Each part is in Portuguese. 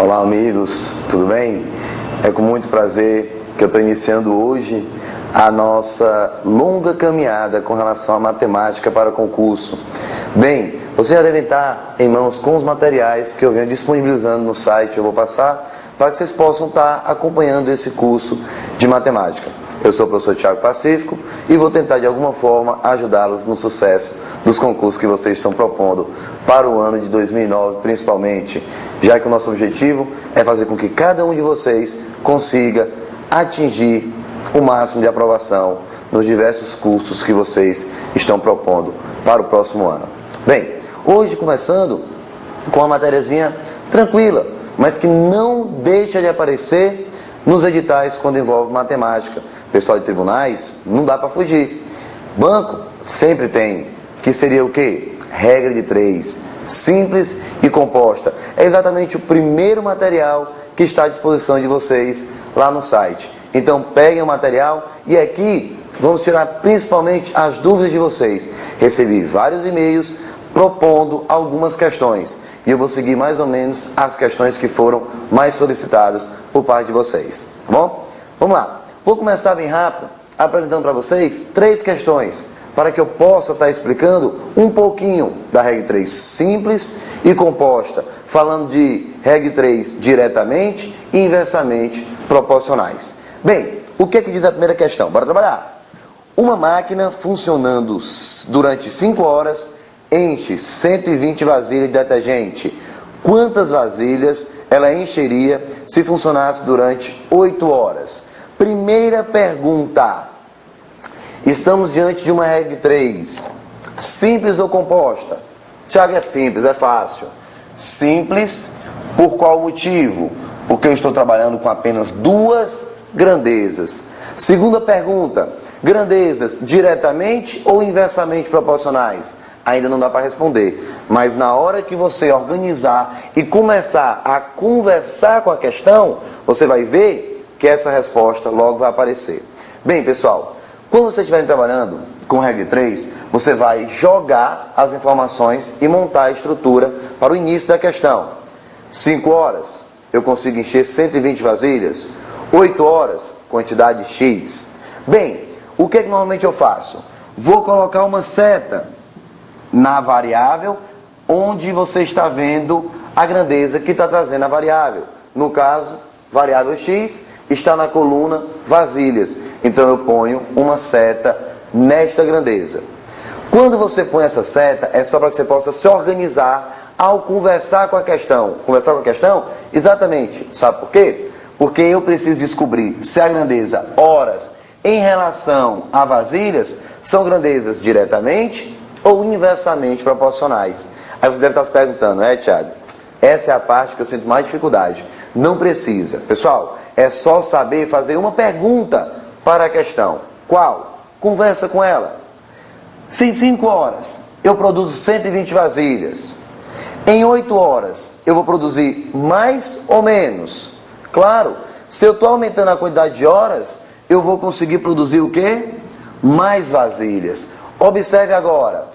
Olá amigos, tudo bem? É com muito prazer que eu estou iniciando hoje a nossa longa caminhada com relação à matemática para o concurso. Bem, vocês já devem estar em mãos com os materiais que eu venho disponibilizando no site, eu vou passar para que vocês possam estar acompanhando esse curso de matemática. Eu sou o professor Thiago Pacífico e vou tentar de alguma forma ajudá-los no sucesso dos concursos que vocês estão propondo para o ano de 2009, principalmente, já que o nosso objetivo é fazer com que cada um de vocês consiga atingir o máximo de aprovação nos diversos cursos que vocês estão propondo para o próximo ano. Bem, hoje começando com uma matériazinha tranquila, mas que não deixa de aparecer nos editais quando envolve matemática. Pessoal de tribunais, não dá para fugir. Banco, sempre tem. Que seria o quê? Regra de 3. Simples e composta. É exatamente o primeiro material que está à disposição de vocês lá no site. Então peguem o material e aqui vamos tirar principalmente as dúvidas de vocês. Recebi vários e-mails propondo algumas questões. E eu vou seguir mais ou menos as questões que foram mais solicitadas por parte de vocês. Tá bom? Vamos lá. Vou começar bem rápido, apresentando para vocês 3 questões, para que eu possa estar explicando um pouquinho da regra 3 simples e composta, falando de regra 3 diretamente e inversamente proporcionais. Bem, o que é que diz a primeira questão? Bora trabalhar. Uma máquina funcionando durante 5 horas enche 120 vasilhas de detergente. Quantas vasilhas ela encheria se funcionasse durante 8 horas? Primeira pergunta. Estamos diante de uma regra 3. Simples ou composta? Tiago, é simples, é fácil. Simples, por qual motivo? Porque eu estou trabalhando com apenas 2 grandezas. Segunda pergunta. Grandezas diretamente ou inversamente proporcionais? Ainda não dá para responder, mas na hora que você organizar e começar a conversar com a questão, você vai ver que essa resposta logo vai aparecer. Bem, pessoal, quando vocês estiverem trabalhando com regra 3, você vai jogar as informações e montar a estrutura para o início da questão. 5 horas, eu consigo encher 120 vasilhas. 8 horas, quantidade X. Bem, o que normalmente eu faço? Vou colocar uma seta na variável onde você está vendo a grandeza que está trazendo a variável. No caso, variável X está na coluna vasilhas. Então eu ponho uma seta nesta grandeza. Quando você põe essa seta, é só para que você possa se organizar ao conversar com a questão. Conversar com a questão? Exatamente. Sabe por quê? Porque eu preciso descobrir se a grandeza horas em relação a vasilhas são grandezas diretamente ou inversamente proporcionais. Aí você deve estar se perguntando, Thiago? Essa é a parte que eu sinto mais dificuldade. Não precisa. Pessoal, é só saber fazer uma pergunta para a questão. Qual? Conversa com ela. Se em 5 horas eu produzo 120 vasilhas, em 8 horas eu vou produzir mais ou menos? Claro, se eu estou aumentando a quantidade de horas, eu vou conseguir produzir o quê? Mais vasilhas. Observe agora,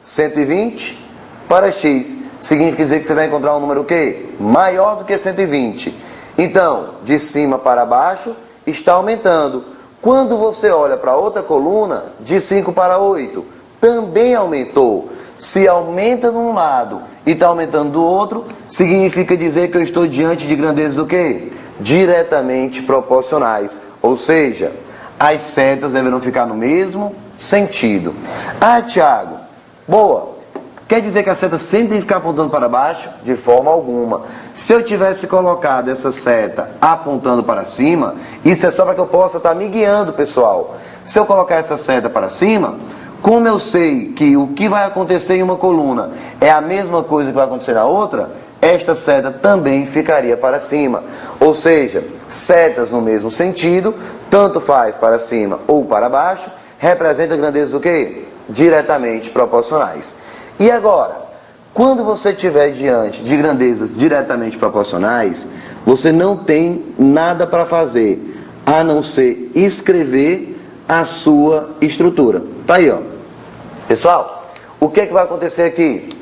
120 para X, significa dizer que você vai encontrar um número o quê? Maior do que 120. Então, de cima para baixo, está aumentando. Quando você olha para outra coluna, de 5 para 8, também aumentou. Se aumenta de um lado e está aumentando do outro, significa dizer que eu estou diante de grandezas o quê? Diretamente proporcionais. Ou seja, as setas deverão ficar no mesmo sentido. Thiago, boa. Quer dizer que a seta sempre tem que ficar apontando para baixo? De forma alguma. Se eu tivesse colocado essa seta apontando para cima, isso é só para que eu possa estar me guiando, pessoal. Se eu colocar essa seta para cima, como eu sei que o que vai acontecer em uma coluna é a mesma coisa que vai acontecer na outra, esta seta também ficaria para cima. Ou seja, setas no mesmo sentido, tanto faz para cima ou para baixo, representa grandezas do quê? Diretamente proporcionais. E agora, quando você estiver diante de grandezas diretamente proporcionais, você não tem nada para fazer, a não ser escrever a sua estrutura. Tá aí, ó. Pessoal, o que é que vai acontecer aqui?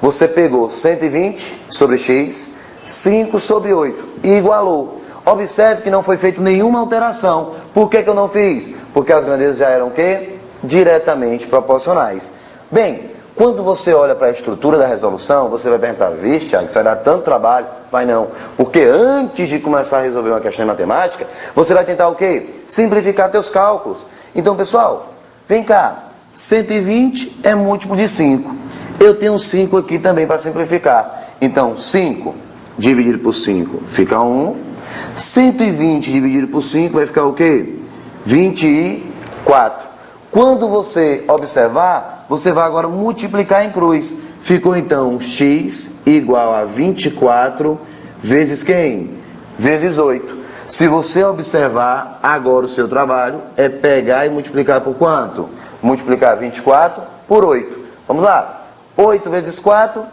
Você pegou 120 sobre x, 5 sobre 8. E igualou. Observe que não foi feita nenhuma alteração. Por que eu não fiz? Porque as grandezas já eram o quê? Diretamente proporcionais. Bem, quando você olha para a estrutura da resolução, você vai perguntar, vixe, Thiago, isso vai dar tanto trabalho? Vai não. Porque antes de começar a resolver uma questão de matemática, você vai tentar o quê? Simplificar teus cálculos. Então, pessoal, vem cá. 120 é múltiplo de 5. Eu tenho 5 aqui também para simplificar. Então, 5 dividido por 5 fica 1. 120 dividido por 5 vai ficar o quê? 24. Quando você observar, você vai agora multiplicar em cruz. Ficou então x igual a 24 vezes quem? Vezes 8. Se você observar, agora o seu trabalho é pegar e multiplicar por quanto? Multiplicar 24 por 8. Vamos lá. 8 vezes 4,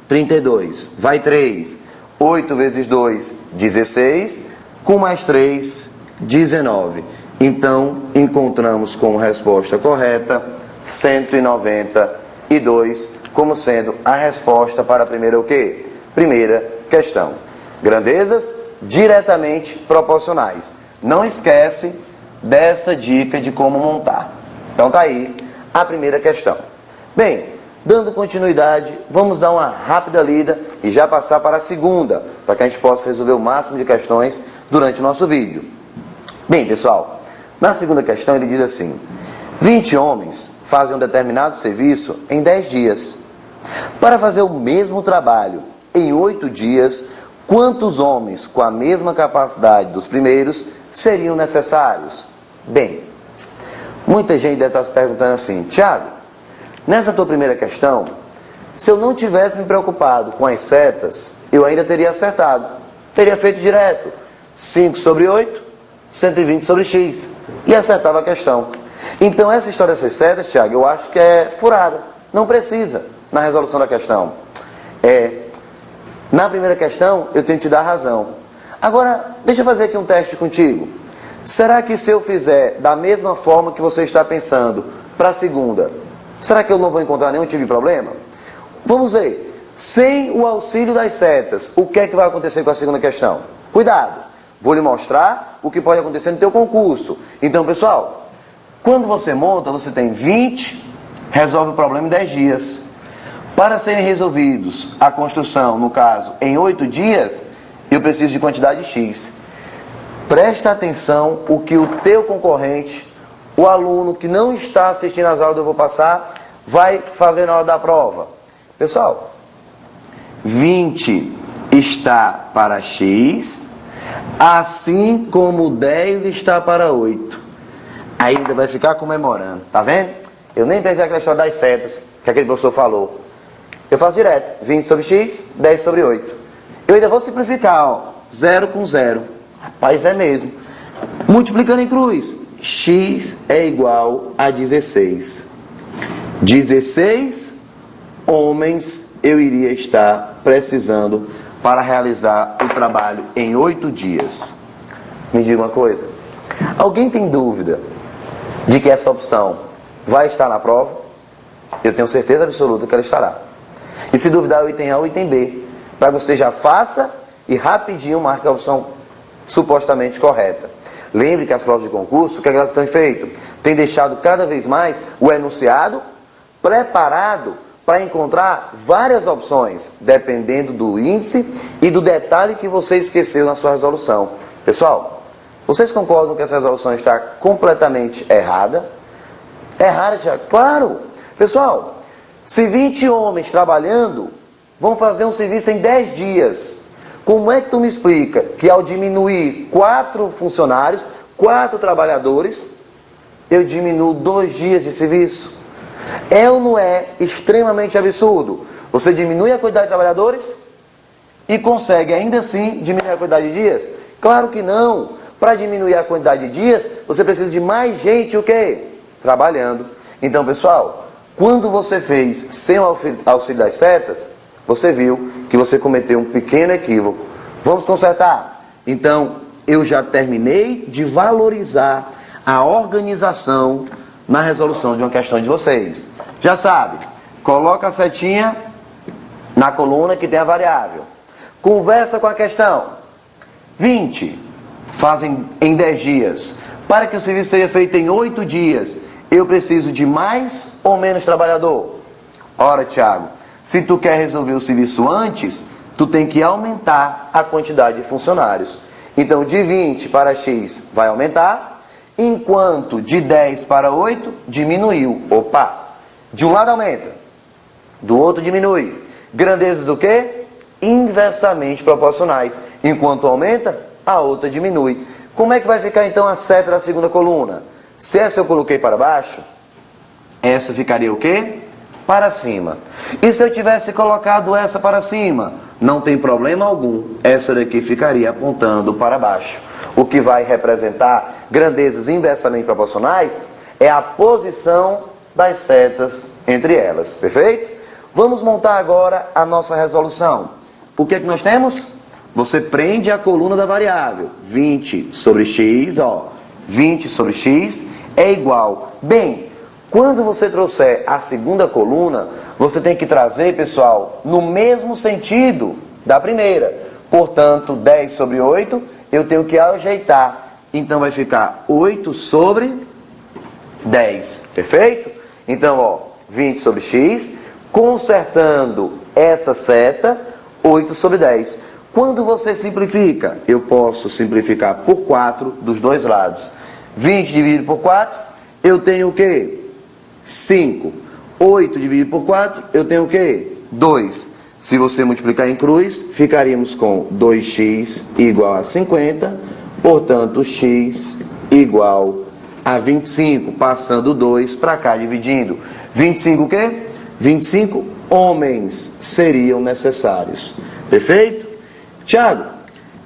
32. Vai 3. 8 vezes 2, 16. Com mais 3, 19. Então, encontramos como resposta correta 192 como sendo a resposta para a primeira o quê? Primeira questão. Grandezas diretamente proporcionais. Não esquece dessa dica de como montar. Então tá aí a primeira questão. Bem, dando continuidade, vamos dar uma rápida lida e já passar para a segunda, para que a gente possa resolver o máximo de questões durante o nosso vídeo. Bem, pessoal, na segunda questão ele diz assim: 20 homens fazem um determinado serviço em 10 dias. Para fazer o mesmo trabalho em 8 dias, quantos homens com a mesma capacidade dos primeiros seriam necessários? Bem, muita gente deve estar se perguntando assim: Thiago, nessa tua primeira questão, se eu não tivesse me preocupado com as setas, eu ainda teria acertado. Teria feito direto. 5 sobre 8, 120 sobre x. E acertava a questão. Então essa história das setas, Thiago, eu acho que é furada. Não precisa na resolução da questão. Na primeira questão, eu tenho que te dar razão. Agora, deixa eu fazer aqui um teste contigo. Será que se eu fizer da mesma forma que você está pensando para a segunda, será que eu não vou encontrar nenhum tipo de problema? Vamos ver. Sem o auxílio das setas, o que é que vai acontecer com a segunda questão? Cuidado. Vou lhe mostrar o que pode acontecer no teu concurso. Então, pessoal, quando você monta, você tem 20, resolve o problema em 10 dias. Para serem resolvidos a construção, no caso, em 8 dias, eu preciso de quantidade X. Presta atenção o que o teu concorrente, o aluno que não está assistindo às aulas que eu vou passar, vai fazer na hora da prova. Pessoal, 20 está para X, assim como 10 está para 8. Aí ainda vai ficar comemorando, tá vendo? Eu nem pensei naquela história das setas, que aquele professor falou. Eu faço direto, 20 sobre x, 10 sobre 8. Eu ainda vou simplificar, ó, 0 com 0. Rapaz, é mesmo. Multiplicando em cruz, x é igual a 16. 16 homens eu iria estar precisando para realizar o trabalho em 8 dias. Me diga uma coisa. Alguém tem dúvida de que essa opção vai estar na prova? Eu tenho certeza absoluta que ela estará. E se duvidar o item A ou o item B, para que você já faça e rapidinho marque a opção supostamente correta. Lembre que as provas de concurso, o que elas têm feito? Tem deixado cada vez mais o enunciado preparado para encontrar várias opções, dependendo do índice e do detalhe que você esqueceu na sua resolução. Pessoal, vocês concordam que essa resolução está completamente errada? Errada, Tiago? Claro! Pessoal, se 20 homens trabalhando vão fazer um serviço em 10 dias, como é que tu me explica que ao diminuir 4 funcionários, 4 trabalhadores, eu diminuo 2 dias de serviço? É ou não é extremamente absurdo? Você diminui a quantidade de trabalhadores e consegue ainda assim diminuir a quantidade de dias? Claro que não. Para diminuir a quantidade de dias, você precisa de mais gente o quê? Trabalhando. Então, pessoal, quando você fez sem o auxílio das setas, você viu que você cometeu um pequeno equívoco. Vamos consertar? Então, eu já terminei de valorizar a organização na resolução de uma questão de vocês. Já sabe, coloca a setinha na coluna que tem a variável. Conversa com a questão. 20 fazem em 10 dias. Para que o serviço seja feito em 8 dias, eu preciso de mais ou menos trabalhador? Ora, Tiago, se tu quer resolver o serviço antes, tu tem que aumentar a quantidade de funcionários. Então, de 20 para X vai aumentar, enquanto de 10 para 8 diminuiu. Opa! De um lado aumenta, do outro diminui. Grandezas o quê? Inversamente proporcionais. Enquanto aumenta, a outra diminui. Como é que vai ficar então a seta da segunda coluna? Se essa eu coloquei para baixo, essa ficaria o quê? Para cima. E se eu tivesse colocado essa para cima? Não tem problema algum. Essa daqui ficaria apontando para baixo. O que vai representar grandezas inversamente proporcionais é a posição das setas entre elas. Perfeito? Vamos montar agora a nossa resolução. O que é que nós temos? Você prende a coluna da variável. 20 sobre x, 20 sobre x é igual. Bem, quando você trouxer a segunda coluna, você tem que trazer, pessoal, no mesmo sentido da primeira. Portanto, 10 sobre 8, eu tenho que ajeitar. Então, vai ficar 8 sobre 10. Perfeito? Então, 20 sobre x, consertando essa seta, 8 sobre 10. Quando você simplifica, eu posso simplificar por 4 dos dois lados. 20 dividido por 4, eu tenho o quê? 5. 8 dividido por 4, eu tenho o quê? 2. Se você multiplicar em cruz, ficaríamos com 2x igual a 50, portanto, x igual a 25, passando 2 para cá, dividindo. 25 o quê? 25 homens seriam necessários. Perfeito? Tiago,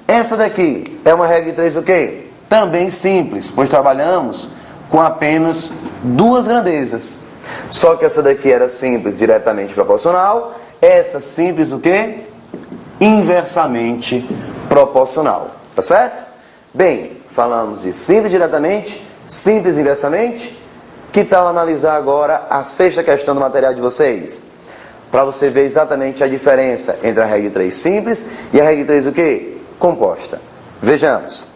essa daqui é uma regra de 3 o quê? Também simples, pois trabalhamos com apenas duas grandezas. Só que essa daqui era simples, diretamente proporcional. Essa simples o quê? Inversamente proporcional. Tá certo? Bem, falamos de simples diretamente, simples inversamente. Que tal analisar agora a sexta questão do material de vocês? Para você ver exatamente a diferença entre a regra de 3 simples e a regra de 3 o quê? Composta. Vejamos.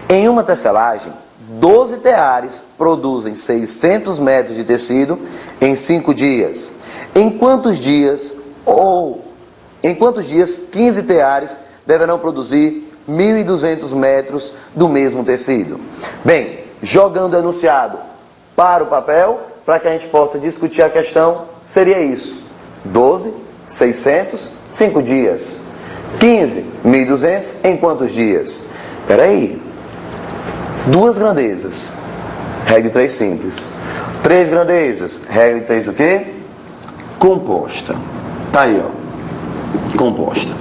Em uma tecelagem, 12 teares produzem 600 metros de tecido em 5 dias. Em quantos dias 15 teares deverão produzir 1.200 metros do mesmo tecido? Bem, jogando o enunciado para o papel, para que a gente possa discutir a questão, seria isso. 12, 600, 5 dias. 15, 1.200 em quantos dias? Espera aí. Duas grandezas, regra de 3 simples. 3 grandezas, regra de 3 o quê? Composta. Tá aí, composta.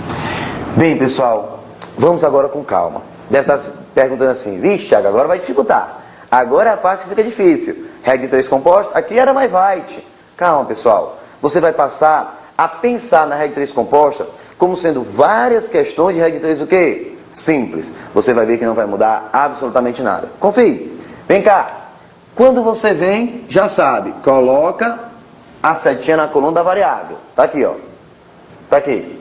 Bem, pessoal, vamos agora com calma. Deve estar se perguntando assim, vixe, Thiago, agora vai dificultar. Agora é a parte que fica difícil. Regra de 3 composta, aqui era mais light. Calma, pessoal. Você vai passar a pensar na regra de 3 composta como sendo várias questões de regra de 3 o quê? Simples. Você vai ver que não vai mudar absolutamente nada. Confie. Vem cá. Quando você vem, já sabe, coloca a setinha na coluna da variável. Tá aqui, Tá aqui.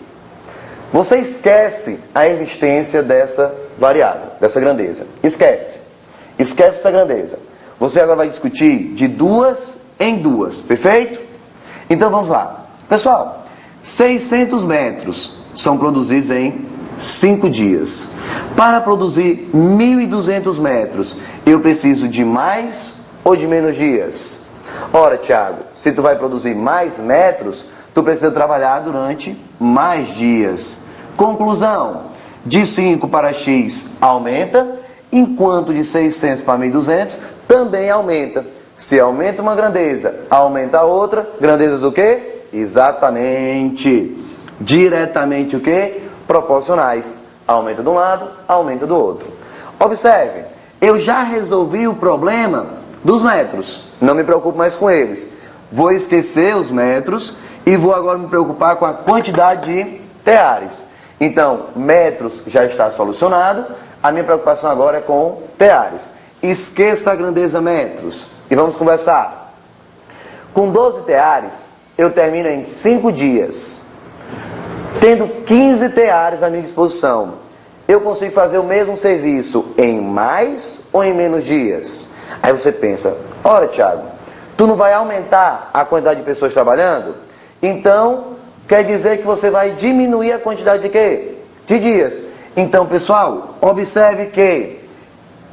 Você esquece a existência dessa variável, dessa grandeza. Esquece. Esquece essa grandeza. Você agora vai discutir de duas em duas. Perfeito? Então vamos lá. Pessoal, 600 metros são produzidos em 5 dias. Para produzir 1.200 metros, eu preciso de mais ou de menos dias? Ora, Tiago, se tu vai produzir mais metros, tu precisa trabalhar durante mais dias. Conclusão, de 5 para x aumenta, enquanto de 600 para 1.200 também aumenta. Se aumenta uma grandeza, aumenta a outra. Grandezas o quê? Exatamente. Diretamente o quê? Proporcionais. Aumenta de um lado, aumenta do outro. Observe, eu já resolvi o problema dos metros. Não me preocupo mais com eles. Vou esquecer os metros e vou agora me preocupar com a quantidade de teares. Então, metros já está solucionado. A minha preocupação agora é com teares. Esqueça a grandeza metros. E vamos conversar. Com 12 teares, eu termino em 5 dias. Tendo 15 teares à minha disposição, eu consigo fazer o mesmo serviço em mais ou em menos dias? Aí você pensa, ora Tiago, tu não vai aumentar a quantidade de pessoas trabalhando? Então, quer dizer que você vai diminuir a quantidade de quê? De dias. Então, pessoal, observe que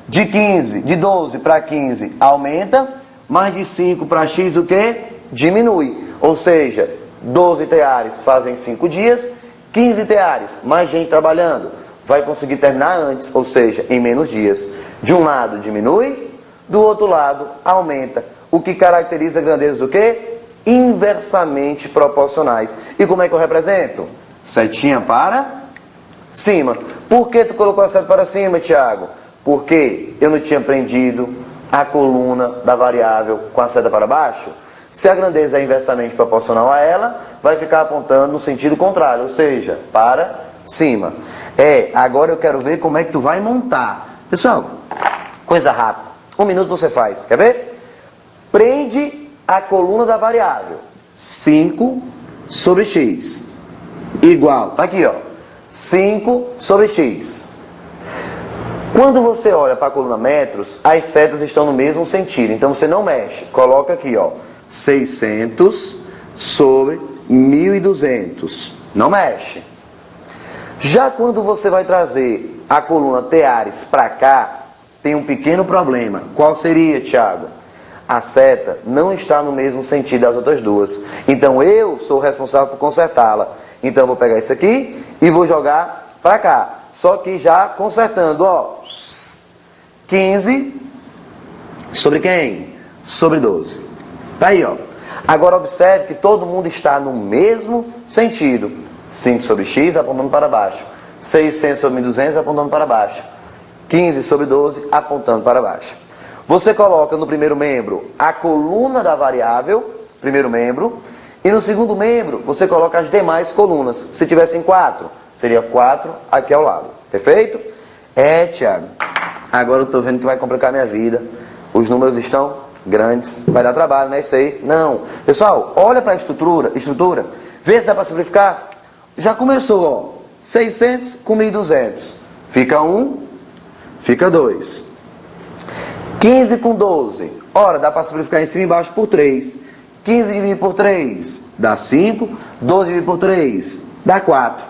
de 12 para 15 aumenta, mas de 5 para X o quê? Diminui. Ou seja, 12 teares fazem 5 dias, 15 teares, mais gente trabalhando, vai conseguir terminar antes, ou seja, em menos dias. De um lado diminui, do outro lado aumenta. O que caracteriza grandezas do quê? Inversamente proporcionais. E como é que eu represento? Setinha para cima. Por que tu colocou a seta para cima, Tiago? Porque eu não tinha aprendido a coluna da variável com a seta para baixo. Se a grandeza é inversamente proporcional a ela, vai ficar apontando no sentido contrário, ou seja, para cima. Agora eu quero ver como é que tu vai montar. Pessoal, coisa rápida. 1 minuto você faz. Quer ver? Prende a coluna da variável. 5 sobre x. Igual. Tá aqui, ó. 5 sobre x. Quando você olha para a coluna metros, as setas estão no mesmo sentido. Então você não mexe. Coloca aqui, ó. 600 sobre 1.200. Não mexe. Já quando você vai trazer a coluna teares para cá, tem um pequeno problema. Qual seria, Tiago? A seta não está no mesmo sentido das outras duas. Então eu sou responsável por consertá-la. Então eu vou pegar isso aqui e vou jogar para cá. Só que já consertando, ó. 15 sobre quem? Sobre 12. Tá aí, ó. Agora observe que todo mundo está no mesmo sentido. 5 sobre x apontando para baixo. 600 sobre 1.200 apontando para baixo. 15 sobre 12 apontando para baixo. Você coloca no primeiro membro a coluna da variável, primeiro membro, e no segundo membro você coloca as demais colunas. Se tivessem 4, seria 4 aqui ao lado. Perfeito? Tiago, agora eu estou vendo que vai complicar minha vida. Os números estão grandes, vai dar trabalho, né? Isso aí. Não. Pessoal, olha para a estrutura, vê se dá para simplificar. Já começou, ó. 600 com 1.200. Fica 1, fica 2. 15 com 12. Ora, dá para simplificar em cima e embaixo por 3. 15 dividido por 3 dá 5. 12 dividido por 3 dá 4.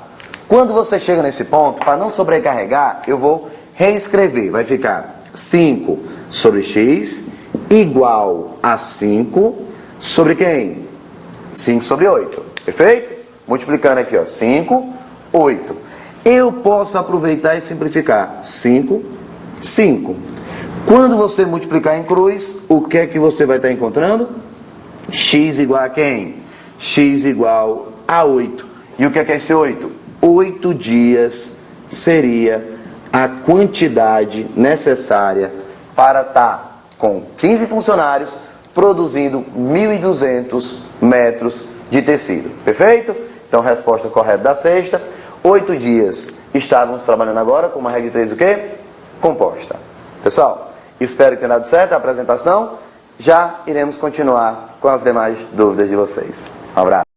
Quando você chega nesse ponto, para não sobrecarregar, eu vou reescrever. Vai ficar 5 sobre x igual a 5 sobre quem? 5 sobre 8. Perfeito? Multiplicando aqui, ó. 5, 8. Eu posso aproveitar e simplificar. 5, 5. Quando você multiplicar em cruz, o que é que você vai estar encontrando? X igual a quem? X igual a 8. E o que é esse 8? 8 dias seria a quantidade necessária para estar com 15 funcionários produzindo 1.200 metros de tecido. Perfeito? Então, resposta correta da sexta. 8 dias estávamos trabalhando agora com uma regra de 3 o quê? Composta. Pessoal, espero que tenha dado certo a apresentação. Já iremos continuar com as demais dúvidas de vocês. Um abraço.